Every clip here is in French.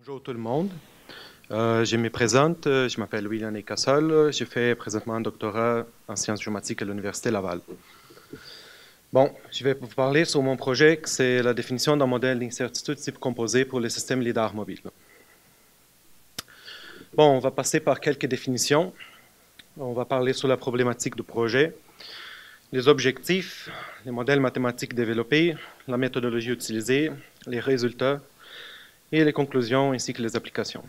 Bonjour tout le monde. Je me présente, je m'appelle William Cassol. Je fais présentement un doctorat en sciences géomatiques à l'Université Laval. Bon, je vais vous parler sur mon projet, c'est la définition d'un modèle d'incertitude type composé pour les systèmes LIDAR mobiles. Bon, on va passer par quelques définitions. On va parler sur la problématique du projet, les objectifs, les modèles mathématiques développés, la méthodologie utilisée, les résultats et les conclusions ainsi que les applications.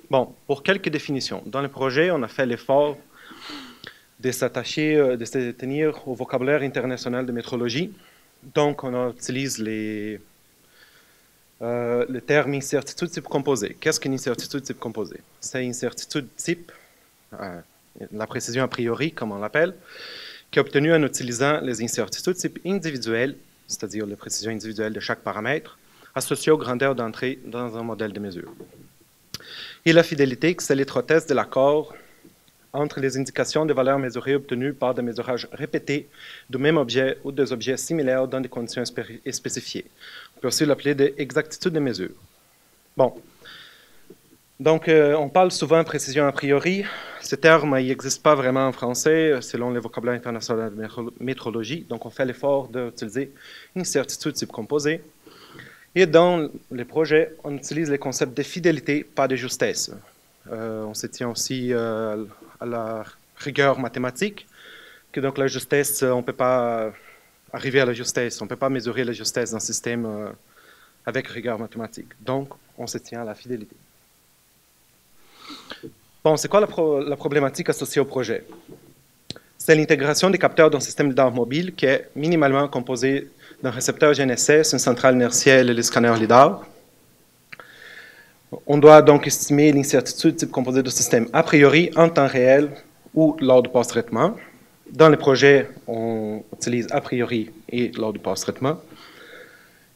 Bon, pour quelques définitions. Dans le projet, on a fait l'effort de s'attacher, de se tenir au vocabulaire international de métrologie. Donc, on utilise le terme incertitude type composé. Qu'est-ce qu'une incertitude type composé? C'est une incertitude type, la précision a priori, comme on l'appelle, qui est obtenue en utilisant les incertitudes type individuelles, c'est-à-dire les précisions individuelles de chaque paramètre, associées aux grandeurs d'entrée dans un modèle de mesure. Et la fidélité, c'est l'étroitesse de l'accord entre les indications de valeurs mesurées obtenues par des mesurages répétés du même objet ou des objets similaires dans des conditions spécifiées. On peut aussi l'appeler d'exactitude de mesure. Bon. Donc, on parle souvent de précision a priori. Ce terme, il n'existe pas vraiment en français, selon le vocabulaire international de métrologie. Donc, on fait l'effort d'utiliser une certitude type composée. Et dans les projets, on utilise les concepts de fidélité, pas de justesse. On se tient aussi à la rigueur mathématique, que donc la justesse, on ne peut pas arriver à la justesse, on ne peut pas mesurer la justesse d'un système avec rigueur mathématique. Donc, on se tient à la fidélité. Bon, c'est quoi la problématique associée au projet? C'est l'intégration des capteurs d'un système LIDAR mobile qui est minimalement composé d'un récepteur GNSS, une centrale inertielle et les scanners LIDAR. On doit donc estimer l'incertitude type composé du système a priori en temps réel ou lors du post-traitement. Dans les projets, on utilise a priori et lors du post-traitement.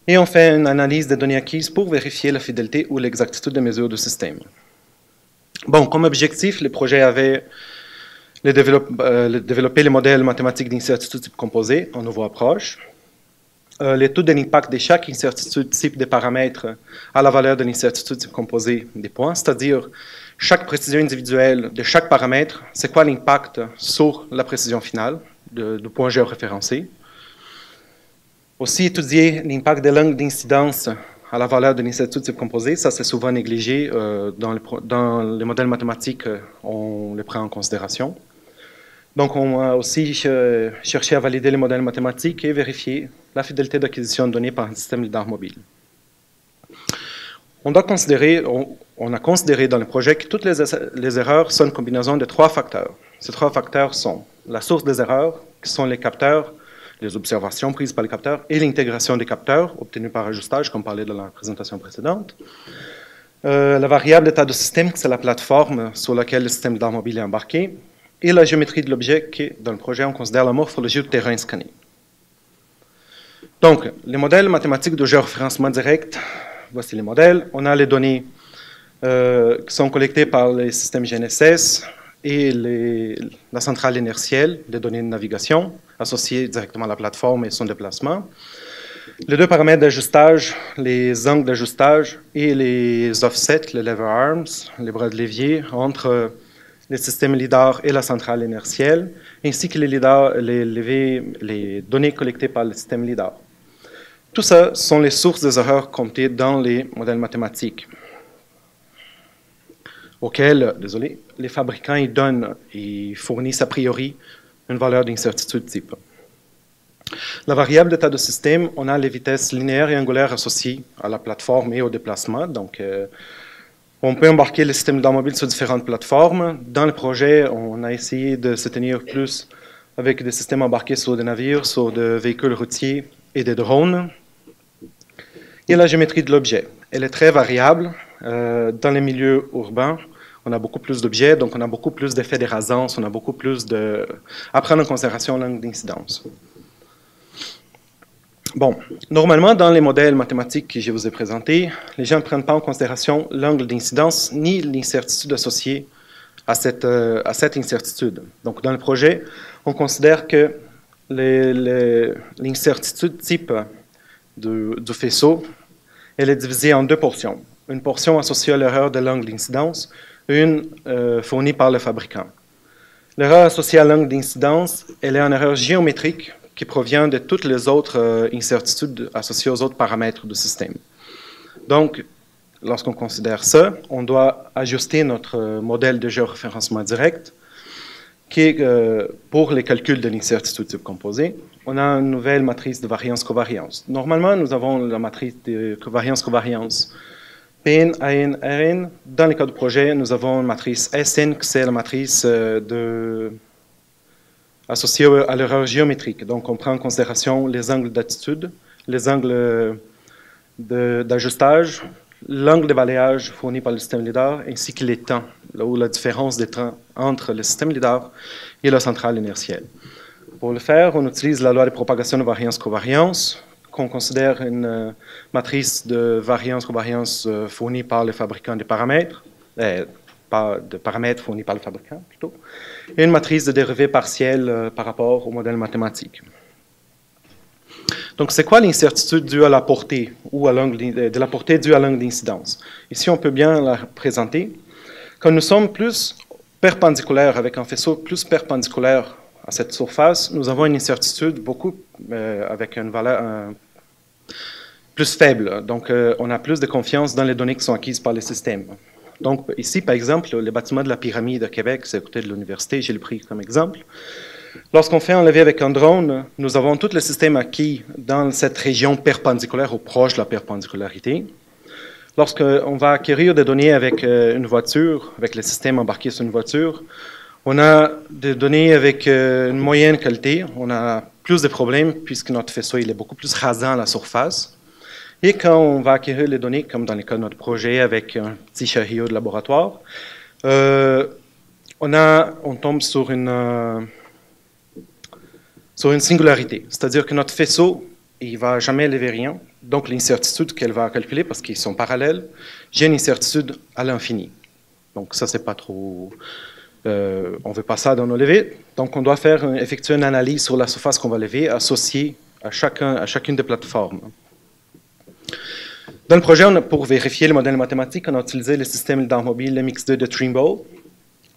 Et on fait une analyse des données acquises pour vérifier la fidélité ou l'exactitude des mesures du système. Bon, comme objectif, les projets avaient développer les modèles mathématiques d'incertitude type composé en nouveau approche. L'étude de l'impact de chaque incertitude type des paramètres à la valeur de l'incertitude type composé des points, c'est-à-dire chaque précision individuelle de chaque paramètre, c'est quoi l'impact sur la précision finale du point géoréférencé. Aussi étudier l'impact des langues d'incidence à la valeur de l'incertitude type composé, ça c'est souvent négligé dans les modèles mathématiques, on les prend en considération. Donc, on a aussi cherché à valider les modèles mathématiques et vérifier la fidélité d'acquisition de données par un système LIDAR mobile. On a considéré dans le projet que toutes les erreurs sont une combinaison de trois facteurs. Ces trois facteurs sont la source des erreurs, qui sont les capteurs, les observations prises par les capteurs, et l'intégration des capteurs, obtenue par ajustage, comme parlait dans la présentation précédente. La variable d'état de système, c'est la plateforme sur laquelle le système LIDAR mobile est embarqué, et la géométrie de l'objet qui, dans le projet, on considère la morphologie du terrain scanné. Donc, les modèles mathématiques de géoréférencement direct, voici les modèles. On a les données qui sont collectées par les systèmes GNSS et la centrale inertielle, les données de navigation, associées directement à la plateforme et son déplacement. Les deux paramètres d'ajustage, les angles d'ajustage et les offsets, les lever arms, les bras de levier, entre les systèmes LIDAR et la centrale inertielle, ainsi que les données collectées par le système LIDAR. Tout ça sont les sources des erreurs comptées dans les modèles mathématiques, auxquels, les fabricants ils fournissent a priori une valeur d'incertitude type. La variable d'état de système, on a les vitesses linéaires et angulaires associées à la plateforme et au déplacement, donc on peut embarquer le système LIDAR mobile sur différentes plateformes. Dans le projet, on a essayé de se tenir plus avec des systèmes embarqués sur des navires, sur des véhicules routiers et des drones. Et la géométrie de l'objet, elle est très variable. Dans les milieux urbains, on a beaucoup plus d'objets, donc on a beaucoup plus d'effets de rasance, on a beaucoup plus à prendre en considération l'angle d'incidence. Bon, normalement, dans les modèles mathématiques que je vous ai présentés, les gens ne prennent pas en considération l'angle d'incidence ni l'incertitude associée à cette incertitude. Donc, dans le projet, on considère que l'incertitude type du faisceau, elle est divisée en deux portions. une portion associée à l'erreur de l'angle d'incidence, une fournie par le fabricant. L'erreur associée à l'angle d'incidence, elle est une erreur géométrique qui provient de toutes les autres incertitudes associées aux autres paramètres du système. Donc, lorsqu'on considère ça, on doit ajuster notre modèle de géoréférencement direct qui est pour les calculs de l'incertitude type composé. On a une nouvelle matrice de variance-covariance. Normalement, nous avons la matrice de variance-covariance Pn, An, Rn. Dans le cas du projet, nous avons une matrice Sn, qui c'est la matrice associée à l'erreur géométrique. Donc, on prend en considération les angles d'attitude, les angles d'ajustage, l'angle de balayage fourni par le système LIDAR, ainsi que les temps, là où la différence des temps entre le système LIDAR et la centrale inertielle. Pour le faire, on utilise la loi de propagation de variance-covariance, qu'on considère une matrice de variance-covariance fournie par le fabricant des paramètres, pas de paramètres fournis par le fabricant plutôt, et une matrice de dérivée partielle par rapport au modèle mathématique. Donc, c'est quoi l'incertitude due à la portée ou à l'angle de la portée due à l'angle d'incidence? Ici, on peut bien la représenter. Quand nous sommes plus perpendiculaires, avec un faisceau plus perpendiculaire à cette surface, nous avons une incertitude beaucoup avec une valeur plus faible. Donc, on a plus de confiance dans les données qui sont acquises par le système. Donc, ici, par exemple, le bâtiment de la pyramide à Québec, c'est à côté de l'université, j'ai le pris comme exemple. Lorsqu'on fait enlever avec un drone, nous avons tout le système acquis dans cette région perpendiculaire ou proche de la perpendicularité. Lorsqu'on va acquérir des données avec une voiture, avec le système embarqué sur une voiture, on a des données avec une moyenne qualité. On a plus de problèmes puisque notre faisceau il est beaucoup plus rasant à la surface. Et quand on va acquérir les données, comme dans le cas de notre projet avec un petit chariot de laboratoire, on tombe sur une singularité. C'est-à-dire que notre faisceau, il ne va jamais lever rien. Donc, l'incertitude qu'elle va calculer, parce qu'ils sont parallèles, j'ai une incertitude à l'infini. Donc, ça, c'est pas trop... on ne veut pas ça dans nos levées. Donc, on doit effectuer une analyse sur la surface qu'on va lever, associée à chacune des plateformes. Dans le projet, pour vérifier le modèle mathématique, on a utilisé le système LIDAR mobile MX2 de Trimble,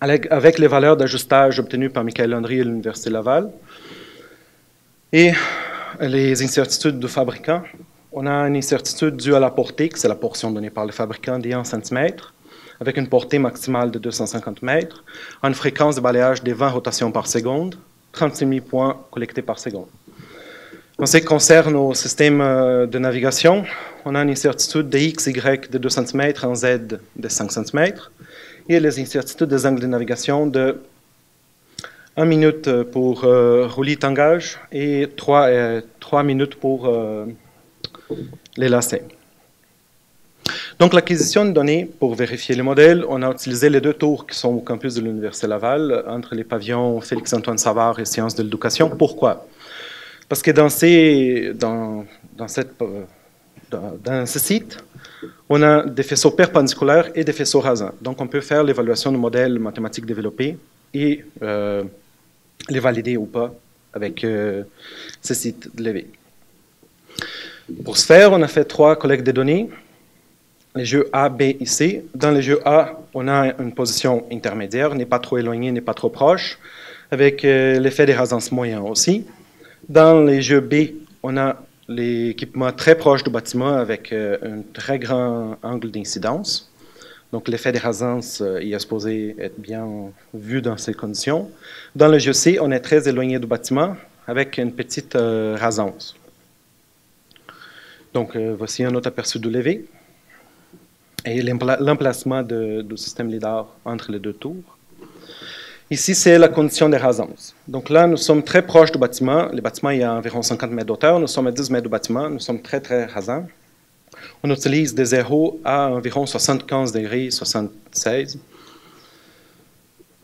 avec les valeurs d'ajustage obtenues par Michael Landry à l'Université Laval. Et les incertitudes du fabricant. On a une incertitude due à la portée, que c'est la portion donnée par le fabricant des 1 cm, avec une portée maximale de 250 mètres, une fréquence de balayage de 20 rotations par seconde, 36 000 points collectés par seconde. En ce qui concerne nos systèmes de navigation, on a une incertitude de X, Y de 2 cm en Z de 5 cm, et les incertitudes des angles de navigation de 1 minute pour roulis tangage et 3 minutes pour les lacets. Donc, l'acquisition de données pour vérifier les modèles, on a utilisé les 2 tours qui sont au campus de l'Université Laval, entre les pavillons Félix-Antoine Savard et Sciences de l'éducation. Pourquoi? Parce que dans ce site, on a des faisceaux perpendiculaires et des faisceaux rasants. Donc, on peut faire l'évaluation du modèle mathématique développé et les valider ou pas avec ce site de levé. Pour ce faire, on a fait 3 collectes de données, les jeux A, B et C. Dans les jeux A, on a une position intermédiaire, n'est pas trop éloignée, n'est pas trop proche, avec l'effet des rasances moyens aussi. Dans les jeux B, on a l'équipement très proche du bâtiment avec un très grand angle d'incidence. Donc, l'effet des rasances est supposé être bien vu dans ces conditions. Dans le jeu C, on est très éloigné du bâtiment avec une petite rasance. Donc, voici un autre aperçu du levé et l'emplacement du système LIDAR entre les 2 tours. Ici, c'est la condition des rasances. Donc là, nous sommes très proches du bâtiment. Le bâtiment est à environ 50 mètres d'auteur. Nous sommes à 10 mètres du bâtiment. Nous sommes très, très rasants. On utilise des zéros à environ 75 degrés, 76.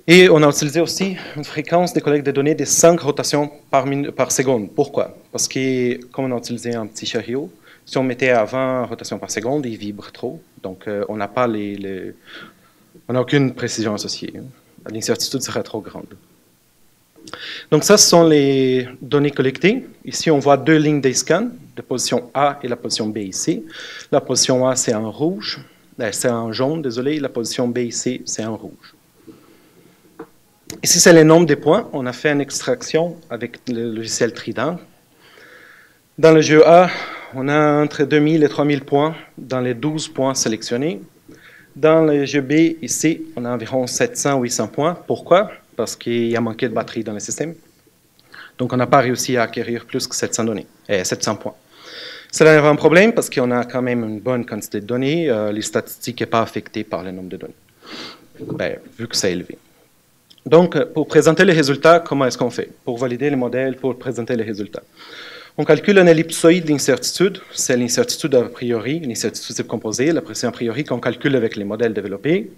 Et on a utilisé aussi une fréquence de collecte de données de 5 rotations par seconde. Pourquoi? Parce que, comme on a utilisé un petit chariot, si on mettait à 20 rotations par seconde, il vibre trop. Donc, on n'a pas on n'a aucune précision associée. L'incertitude serait trop grande. Donc, ça, ce sont les données collectées. Ici, on voit 2 lignes des scans, la position A et la position B ici. La position A, c'est en rouge. c'est en jaune, désolé, la position B et C, c'est en rouge. Ici, c'est le nombre des points. On a fait une extraction avec le logiciel Trident. Dans le jeu A, on a entre 2000 et 3000 points dans les 12 points sélectionnés. Dans le jeu B et C, on a environ 700 ou 800 points. Pourquoi? Parce qu'il y a manqué de batterie dans le système. Donc, on n'a pas réussi à acquérir plus que 700 points. Cela est un problème parce qu'on a quand même une bonne quantité de données. Les statistiques ne sont pas affectées par le nombre de données, vu que c'est élevé. Donc, pour présenter les résultats, comment est-ce qu'on fait? Pour valider les modèles, pour présenter les résultats. On calcule un ellipsoïde d'incertitude, c'est l'incertitude a priori, l'incertitude type composée, la pression a priori qu'on calcule avec les modèles développés.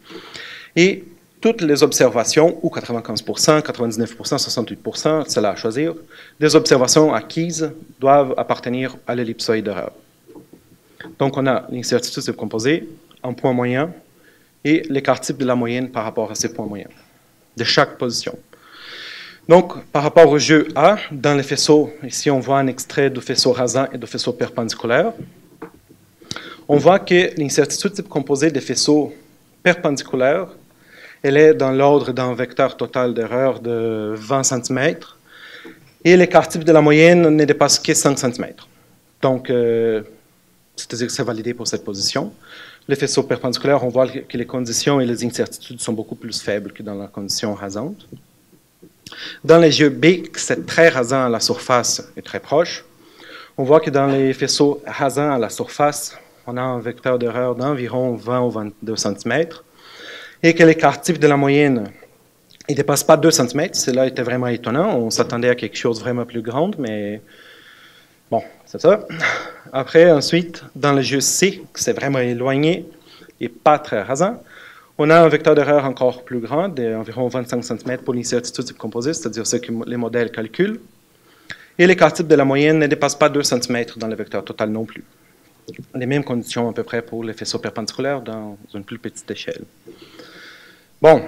Et toutes les observations, ou 95%, 99%, 68%, c'est là à choisir, des observations acquises doivent appartenir à l'ellipsoïde d'erreur. Donc, on a l'incertitude type composée, un point moyen, et l'écart type de la moyenne par rapport à ces points moyens, de chaque position. Donc, par rapport au jeu A, dans les faisceaux, ici on voit un extrait de faisceau rasant et de faisceau perpendiculaire. On voit que l'incertitude type composée des faisceaux perpendiculaires, elle est dans l'ordre d'un vecteur total d'erreur de 20 cm, et l'écart type de la moyenne ne dépasse que 5 cm. Donc, c'est-à-dire que c'est validé pour cette position. Les faisceaux perpendiculaires, on voit que les conditions et les incertitudes sont beaucoup plus faibles que dans la condition rasante. Dans les jeux B, c'est très rasant à la surface et très proche. On voit que dans les faisceaux rasants à la surface, on a un vecteur d'erreur d'environ 20 ou 22 cm et que l'écart type de la moyenne ne dépasse pas 2 cm. Cela était vraiment étonnant. On s'attendait à quelque chose de vraiment plus grand, mais bon, c'est ça. Après, ensuite, dans le jeu C, c'est vraiment éloigné et pas très rasant, on a un vecteur d'erreur encore plus grand, d'environ 25 cm pour l'incertitude type composée, c'est-à-dire ce que les modèles calculent. Et l'écart type de la moyenne ne dépasse pas 2 cm dans le vecteur total non plus. Les mêmes conditions à peu près pour les faisceaux perpendiculaires dans une plus petite échelle. Bon,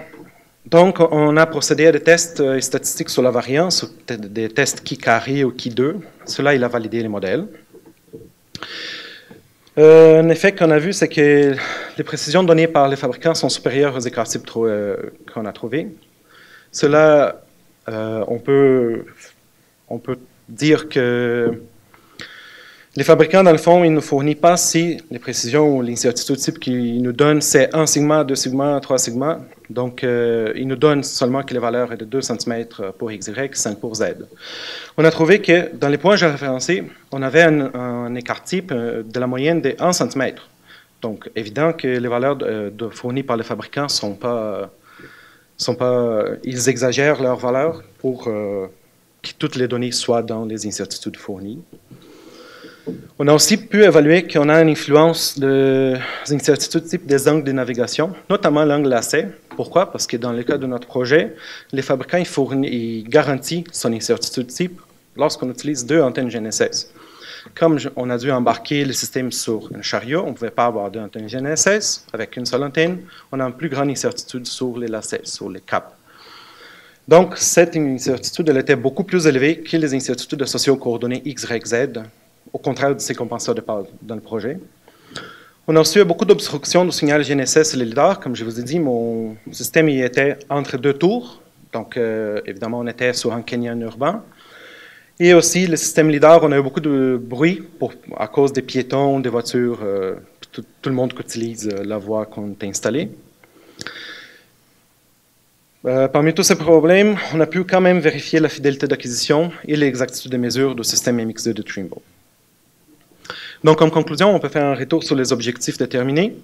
donc on a procédé à des tests statistiques sur la variance, des tests qui carré ou qui 2. Cela, il a validé les modèles. Un effet qu'on a vu, c'est que les précisions données par les fabricants sont supérieures aux écarts types qu'on a trouvés. Cela, on peut dire que les fabricants, dans le fond, ils ne fournissent pas si les précisions ou l'incertitude type qu'ils nous donnent, c'est 1 sigma, 2 sigma, 3 sigma. Donc, ils nous donnent seulement que les valeurs sont de 2 cm pour XY, 5 pour Z. On a trouvé que dans les points que j'ai référencés, on avait un écart type de la moyenne de 1 cm. Donc, évident que les valeurs fournies par les fabricants ils exagèrent leurs valeurs pour que toutes les données soient dans les incertitudes fournies. On a aussi pu évaluer qu'on a une influence des incertitudes type des angles de navigation, notamment l'angle lacet. Pourquoi? Parce que dans le cas de notre projet, les fabricants ils garantissent son incertitude type lorsqu'on utilise 2 antennes GNSS. Comme on a dû embarquer le système sur un chariot, on ne pouvait pas avoir 2 antennes GNSS. Avec une seule antenne, on a une plus grande incertitude sur les lacets, sur les câbles. Donc, cette incertitude elle était beaucoup plus élevée que les incertitudes associées aux coordonnées X, Y, Z, au contraire de ces compensateurs de base dans le projet. On a reçu beaucoup d'obstructions du signal GNSS et le LIDAR. Comme je vous ai dit, mon système y était entre 2 tours. Donc, évidemment, on était sur un canyon urbain. Et aussi, le système LIDAR, on a eu beaucoup de bruit à cause des piétons, des voitures, tout le monde qui utilise la voie qu'on a installée. Parmi tous ces problèmes, on a pu quand même vérifier la fidélité d'acquisition et l'exactitude des mesures du système MX2 de Trimble. Donc, en conclusion, on peut faire un retour sur les objectifs déterminés.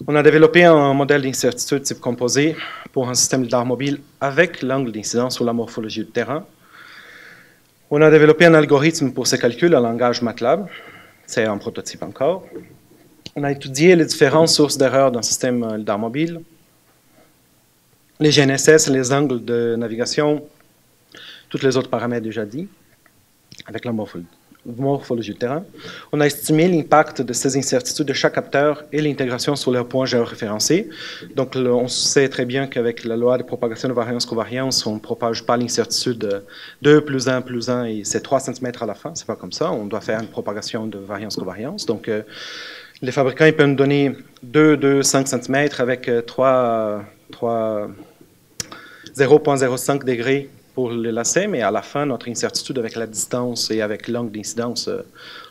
On a développé un modèle d'incertitude type composé pour un système LIDAR mobile avec l'angle d'incidence sur la morphologie du terrain. On a développé un algorithme pour ces calculs en langage MATLAB. C'est un prototype encore. On a étudié les différentes sources d'erreurs d'un système LIDAR mobile, les GNSS, les angles de navigation, tous les autres paramètres déjà dits, avec la morphologie du terrain. On a estimé l'impact de ces incertitudes de chaque capteur et l'intégration sur leurs points géoréférencés. Donc, on sait très bien qu'avec la loi de propagation de variance-covariance, on ne propage pas l'incertitude 2 plus 1 plus 1 et c'est 3 cm à la fin. C'est pas comme ça. On doit faire une propagation de variance-covariance. Donc, Les fabricants ils peuvent nous donner 5 cm avec 0,05 degrés pour le lacet, mais à la fin, notre incertitude avec la distance et avec l'angle d'incidence,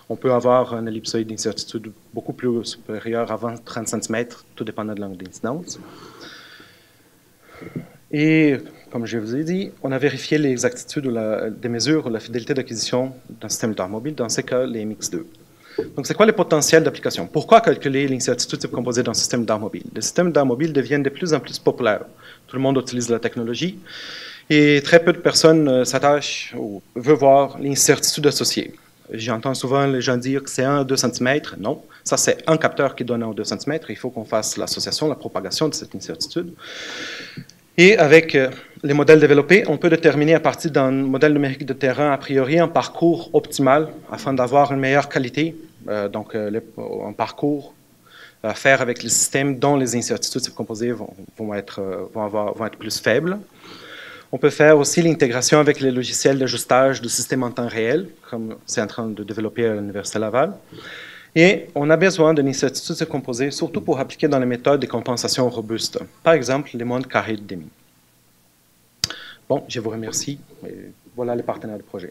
on peut avoir un ellipsoïde d'incertitude beaucoup plus supérieur à 30 cm, tout dépendant de l'angle d'incidence. Et, comme je vous ai dit, on a vérifié l'exactitude des mesures ou la fidélité d'acquisition d'un système d'art mobile, dans ce cas, les MX2. Donc, c'est quoi le potentiel d'application? Pourquoi calculer l'incertitude type composé d'un système d'art mobile? Les systèmes d'art mobile deviennent de plus en plus populaires. Tout le monde utilise la technologie et très peu de personnes s'attachent ou veulent voir l'incertitude associée. J'entends souvent les gens dire que c'est 1 à 2 cm. Non, ça c'est un capteur qui donne 1 à 2 cm. Il faut qu'on fasse l'association, la propagation de cette incertitude. Et avec les modèles développés, on peut déterminer à partir d'un modèle numérique de terrain a priori un parcours optimal afin d'avoir une meilleure qualité, donc un parcours à faire avec les systèmes dont les incertitudes composées vont être plus faibles. On peut faire aussi l'intégration avec les logiciels d'ajustage du système en temps réel, comme c'est en train de développer à l'Université Laval. Et on a besoin d'une incertitude composée, surtout pour appliquer dans les méthodes de compensation robustes. Par exemple, les mondes carrés de Deming. Bon, je vous remercie. Et voilà les partenaires du projet.